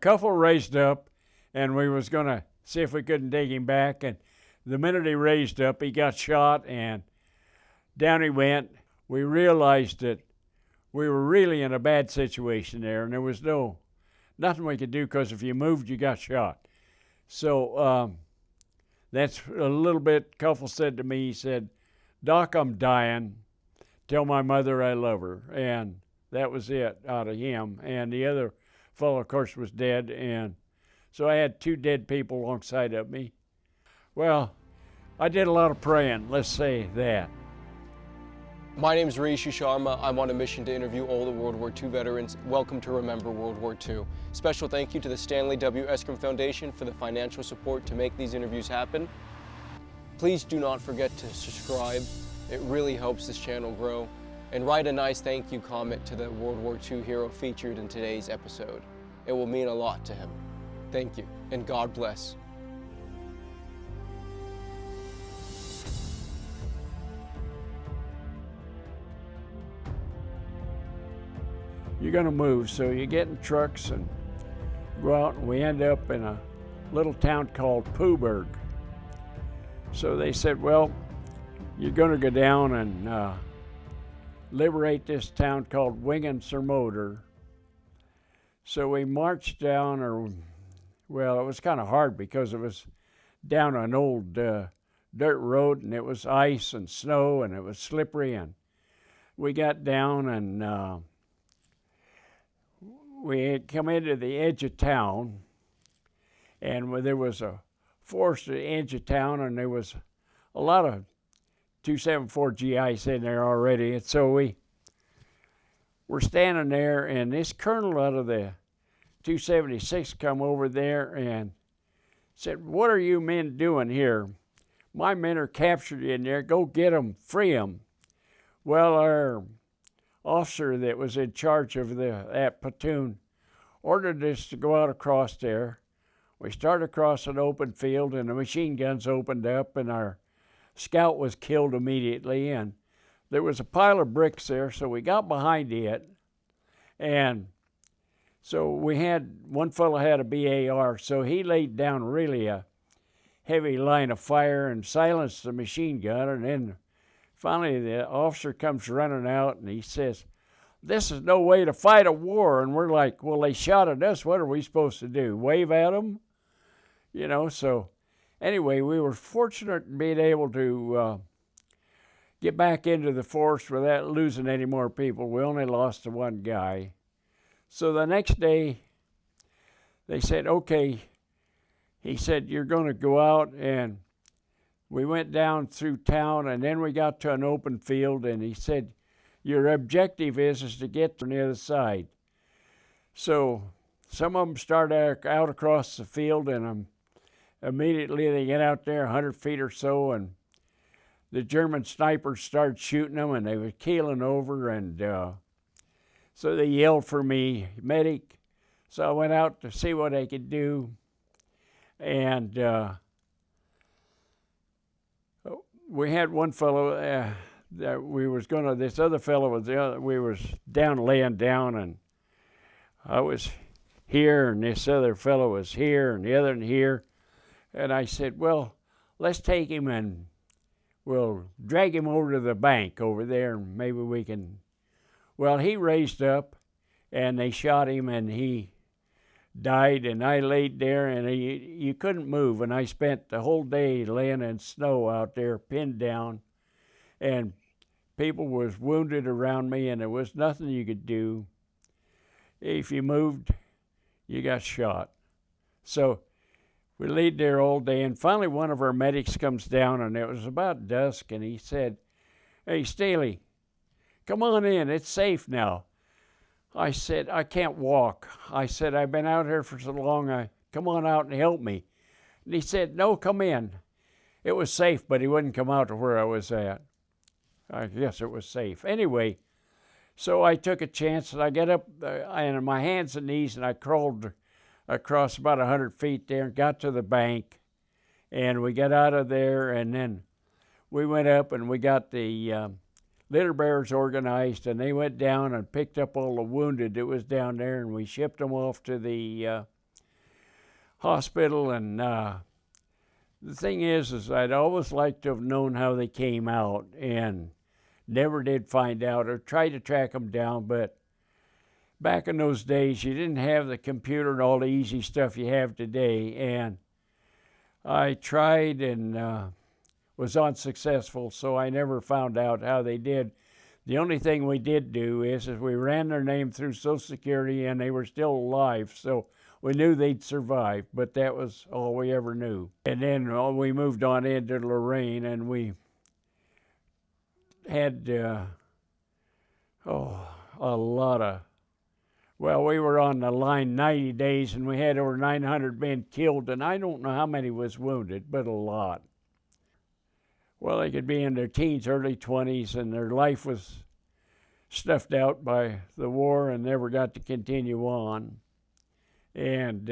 Couple raised up, and we was going to see if we couldn't take him back. And the minute he raised up, he got shot, and down he went. We realized that we were really in a bad situation there, and there was nothing we could do, because if you moved, you got shot. So that's a little bit. Couple said to me, he said, "Doc, I'm dying. Tell my mother I love her." And that was it out of him. And the other fellow, of course, was dead. And so I had two dead people alongside of me. Well, I did a lot of praying, let's say that. My name is Rishi Sharma. I'm on a mission to interview all the World War II veterans. Welcome to Remember World War II. Special thank you to the Stanley W. Eskrim Foundation for the financial support to make these interviews happen. Please do not forget to subscribe. It really helps this channel grow. And write a nice thank you comment to the World War II hero featured in today's episode. It will mean a lot to him. Thank you, and God bless. You're going to move, so you get in trucks and go out, and we end up in a little town called Poohburg. So they said, well, you're going to go down and liberate this town called Wingen. So we marched down, well, it was kind of hard because it was down an old dirt road, and it was ice and snow, and it was slippery. And we got down, and we had come into the edge of town, and there was a forest at the edge of town, and there was a lot of 274 GIs in there already. And so we were standing there, and this colonel out of the 276 come over there and said, "What are you men doing here? My men are captured in there. Go get them, free them." Well, our officer that was in charge of that platoon ordered us to go out across there. We started across an open field, and the machine guns opened up, and our scout was killed immediately. And there was a pile of bricks there, so we got behind it. And so one fellow had a BAR, so he laid down really a heavy line of fire and silenced the machine gun. And then finally the officer comes running out, and he says, "This is no way to fight a war." And we're like, well, they shot at us. What are we supposed to do? Wave at them? So anyway, we were fortunate in being able to get back into the forest without losing any more people. We only lost the one guy. So the next day, they said, okay, he said, "You're going to go out." And we went down through town, and then we got to an open field, and he said, "Your objective is to get to the other side." So some of them start out across the field, and immediately they get out there 100 feet or so, and the German snipers started shooting them, and they were keeling over, and so they yelled for me, "Medic." So I went out to see what I could do, and we had one fellow that this other fellow was we was laying down, and I was here, and this other fellow was here, and the other one here. And I said, well, let's take him and we'll drag him over to the bank over there, and maybe we can. Well, he raised up, and they shot him, and he died, and I laid there, and you couldn't move. And I spent the whole day laying in snow out there, pinned down, and people was wounded around me, and there was nothing you could do. If you moved, you got shot. So we laid there all day, and finally one of our medics comes down, and it was about dusk, and he said, "Hey, Staley, come on in, it's safe now." I said, "I can't walk." I said, "I've been out here for so long, come on out and help me." And he said, "No, come in." It was safe, but he wouldn't come out to where I was at. I guess it was safe. Anyway, so I took a chance, and I got up on my hands and knees, and I crawled across about 100 feet there and got to the bank, and we got out of there, and then we went up and we got the litter bearers organized, and they went down and picked up all the wounded that was down there, and we shipped them off to the hospital, and the thing is I'd always liked to have known how they came out, and never did find out or tried to track them down. But back in those days, you didn't have the computer and all the easy stuff you have today, and I tried and was unsuccessful, so I never found out how they did. The only thing we did do is we ran their name through Social Security, and they were still alive, so we knew they'd survive, but that was all we ever knew. And then we moved on into Lorraine, and we had a lot of, well, we were on the line 90 days, and we had over 900 men killed, and I don't know how many was wounded, but a lot. Well, they could be in their teens, early 20s, and their life was snuffed out by the war and never got to continue on. And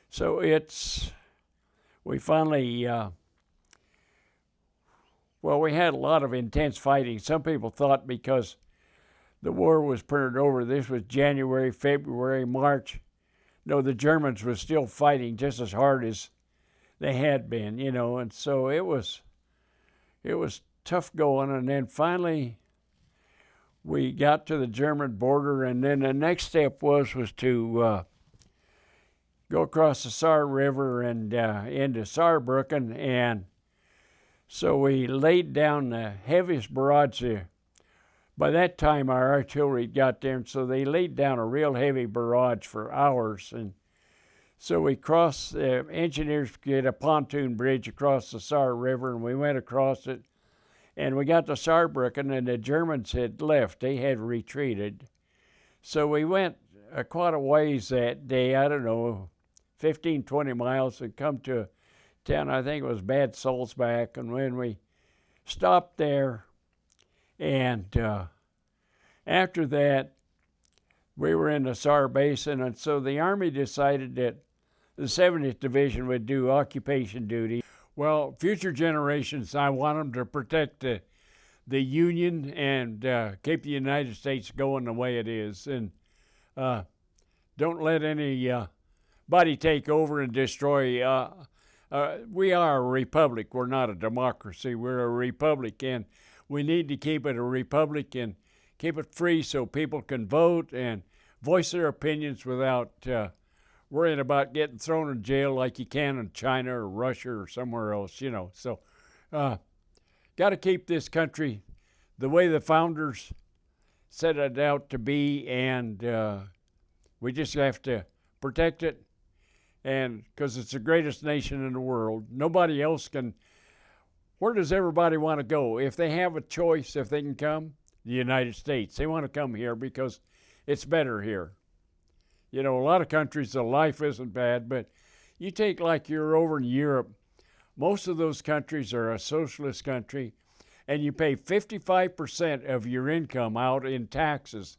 so we finally, well, we had a lot of intense fighting. Some people thought because the war was printed over, this was January, February, March. No, the Germans were still fighting just as hard as they had been, you know, and so it was tough going. And then finally we got to the German border, and then the next step was to go across the Saar River and into Saarbrücken, and so we laid down the heaviest barrage. By that time, our artillery got there, and so they laid down a real heavy barrage for hours. And so we crossed, engineers get a pontoon bridge across the Saar River, and we went across it, and we got to Saarbrücken, and the Germans had left. They had retreated. So we went quite a ways that day, I don't know, 15, 20 miles, and come to a town, I think it was Bad Salzbach, and when we stopped there, and after that, we were in the Saar Basin, and so the Army decided that the 70th Division would do occupation duty. Well, future generations, I want them to protect the Union and keep the United States going the way it is, and don't let anybody take over and destroy. We are a republic. We're not a democracy. We're a republic, and we need to keep it a republic and keep it free so people can vote and voice their opinions without worrying about getting thrown in jail like you can in China or Russia or somewhere else, you know. So got to keep this country the way the founders set it out to be, and we just have to protect it, and because it's the greatest nation in the world. Nobody else can. Where does everybody want to go? If they have a choice, if they can come, the United States. They want to come here because it's better here. You know, a lot of countries, the life isn't bad, but you take like you're over in Europe, most of those countries are a socialist country, and you pay 55% of your income out in taxes.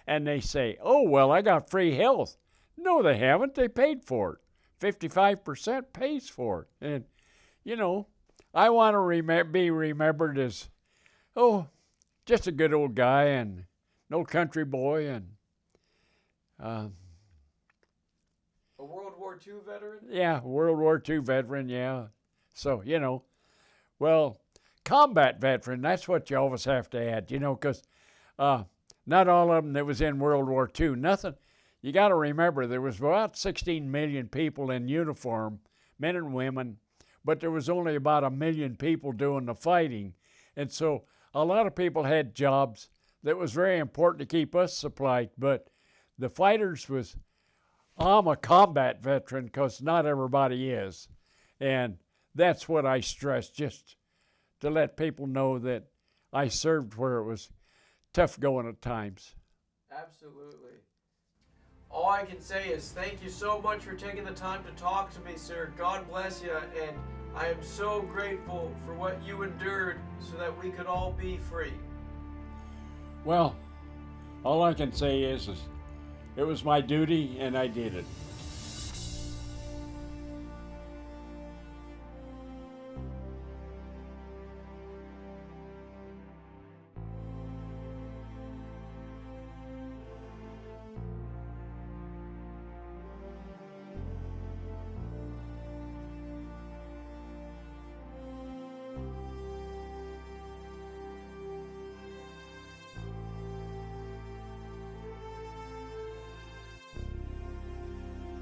And they say, oh, well, I got free health. No, they haven't. They paid for it. 55% pays for it. And, you know, I want to be remembered as, oh, just a good old guy and an old country boy, and a World War II veteran? Yeah, World War II veteran, yeah. So, you know, well, combat veteran, that's what you always have to add, you know, because not all of them that was in World War II, nothing. You got to remember, there was about 16 million people in uniform, men and women, but there was only about 1 million people doing the fighting. And so a lot of people had jobs that was very important to keep us supplied, but the fighters was, I'm a combat veteran, because not everybody is. And that's what I stress, just to let people know that I served where it was tough going at times. Absolutely. All I can say is thank you so much for taking the time to talk to me, sir. God bless you, and I am so grateful for what you endured so that we could all be free. Well, all I can say is it was my duty, and I did it.